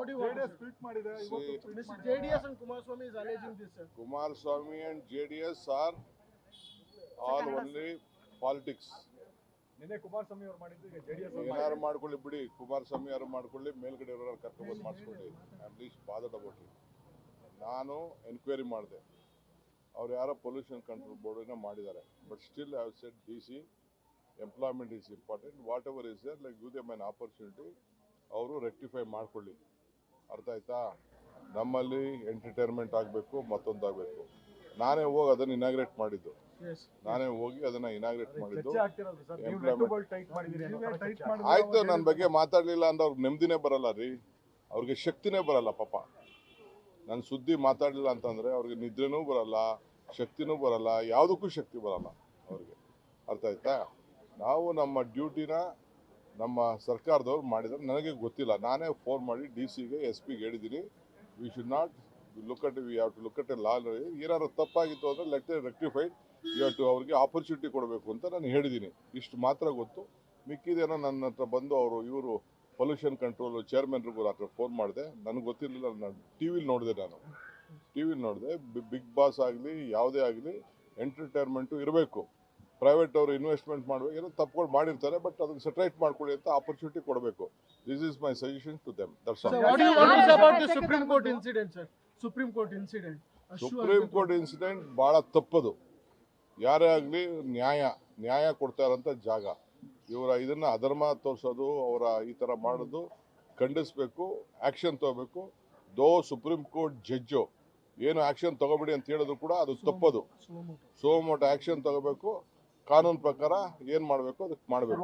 what do you want to say? Mr. JDS and Kumaraswamy is alleging this, sir. Kumaraswamy and JDS are all only politics. ನಿನ್ನೆ ಕುಮಾರಸ್ವಾಮಿ ಅವರು ಮಾಡಿದ್ದು ಈಗ JDS ಏನಾರು ಮಾಡ್ಕೊಳ್ಳಿ ಬಿಡಿ, ಕುಮಾರಸ್ವಾಮಿ ಯಾರು ಮಾಡ್ಕೊಳ್ಳಿ, ಮೇಲ್ಗಡೆ ಇರೋರು ಕರ್ಕೊಂಡ್ಬಂದು ಮಾಡಿಸ್ಕೊಳ್ಳಿ. I am least bothered about it. ನಾನು ಎನ್ಕ್ವೈರಿ ಮಾಡಿದೆ, ಅವ್ರು ಯಾರೋ ಪೊಲ್ಯೂಷನ್ ಕಂಟ್ರೋಲ್ ಬೋರ್ಡನ್ನ ಮಾಡಿದ್ದಾರೆ. But still I have said DC employment is important. Whatever is there, like give them an opportunity, ಅವರು ರೆಕ್ಟಿಫೈ ಮಾಡ್ಕೊಳ್ಳಿ. ಅರ್ಥ ಆಯ್ತಾ? ನಮ್ಮಲ್ಲಿ ಎಂಟರ್ಟೈನ್ಮೆಂಟ್ ಆಗಬೇಕು, ಮತ್ತೊಂದಾಗಬೇಕು. ನಾನೇ ಹೋಗಿ ಅದನ್ನು ಇನಾಗ್ರೇಟ್ ಮಾಡಿದ್ದು. ಆಯ್ತು, ನನ್ನ ಬಗ್ಗೆ ಮಾತಾಡ್ಲಿಲ್ಲ ಅಂದ್ರೆ ಅವ್ರಿಗೆ ನೆಮ್ಮದಿನೇ ಬರಲ್ಲ ರೀ, ಅವ್ರಿಗೆ ಶಕ್ತಿನೇ ಬರಲ್ಲ. ಪಾಪ ನನ್ನ ಸುದ್ದಿ ಮಾತಾಡಲಿಲ್ಲ ಅಂತಂದ್ರೆ ಅವ್ರಿಗೆ ನಿದ್ರೆನೂ ಬರಲ್ಲ, ಶಕ್ತಿನೂ ಬರಲ್ಲ, ಯಾವುದಕ್ಕೂ ಶಕ್ತಿ ಬರಲ್ಲ ಅವ್ರಿಗೆ. ಅರ್ಥ ಆಯ್ತಾ? ನಾವು ನಮ್ಮ ಡ್ಯೂಟಿನ ನಮ್ಮ ಸರ್ಕಾರದವ್ರು ಮಾಡಿದ್ರೆ ನನಗೆ ಗೊತ್ತಿಲ್ಲ. ನಾನೇ ಫೋನ್ ಮಾಡಿ DCಗೆ SP ಗೆ ಹೇಳಿದ್ದೀನಿ, we should not we have to look at a law. ಏನಾದ್ರು ತಪ್ಪಾಗಿತ್ತು ಅಂದರೆ ಲೆಟ್ ರೆಕ್ಟಿಫೈಡ್, ಇವತ್ತು ಅವ್ರಿಗೆ ಆಪರ್ಚುನಿಟಿ ಕೊಡಬೇಕು ಅಂತ ನಾನು ಹೇಳಿದ್ದೀನಿ. ಇಷ್ಟು ಮಾತ್ರ ಗೊತ್ತು. ಮಿಕ್ಕಿದೇನೋ ನನ್ನ ಹತ್ರ ಬಂದು ಇವರು ಪೊಲ್ಯೂಷನ್ ಕಂಟ್ರೋಲ್ ಚೇರ್ಮನ್ರಿಗೂ ಹತ್ರ ಫೋನ್ ಮಾಡಿದೆ, ನನಗೆ ಗೊತ್ತಿರಲಿಲ್ಲ. ನಾನು ಟಿವಿಲಿ ನೋಡಿದೆ. ಬಿಗ್ ಬಾಸ್ ಆಗಲಿ ಯಾವುದೇ ಆಗಲಿ ಎಂಟರ್ಟೈನ್ಮೆಂಟು ಇರಬೇಕು. ಪ್ರೈವೇಟ್ ಅವರು ಇನ್ವೆಸ್ಟ್ಮೆಂಟ್ ಮಾಡಬೇಕು, ಏನೋ ತಪ್ಪುಗಳು ಮಾಡಿರ್ತಾರೆ, ಬಟ್ ಅದಕ್ಕೆ ಸೆಟ್ರೈಟ್ ಮಾಡ್ಕೊಳ್ಳಿ ಅಂತ ಆಪರ್ಚುನಿಟಿ ಕೊಡಬೇಕು. This is my suggestion to them. That's all. What do you want to say about the Supreme Court incident, sir? Supreme Court incident ಭಾಳ ತಪ್ಪದು. ಯಾರೇ ಆಗಲಿ ನ್ಯಾಯ ಕೊಡ್ತಾ ಇರೋಂಥ ಜಾಗ. ಇವರ ಇದನ್ನ ಅಧರ್ಮ ತೋರಿಸೋದು, ಅವರ ಈ ಥರ ಮಾಡೋದು ಖಂಡಿಸಬೇಕು, ಆ್ಯಕ್ಷನ್ ತಗೋಬೇಕು. ಸುಪ್ರೀಂ ಕೋರ್ಟ್ ಜಡ್ಜು ಏನು ಆ್ಯಕ್ಷನ್ ತಗೋಬೇಡಿ ಅಂತ ಹೇಳಿದ್ರು ಕೂಡ ಅದು ತಪ್ಪದು. ಸೋಮೋಟ ಆ್ಯಕ್ಷನ್ ತಗೋಬೇಕು. ಕಾನೂನು ಪ್ರಕಾರ ಏನು ಮಾಡಬೇಕು ಅದಕ್ಕೆ ಮಾಡಬೇಕು.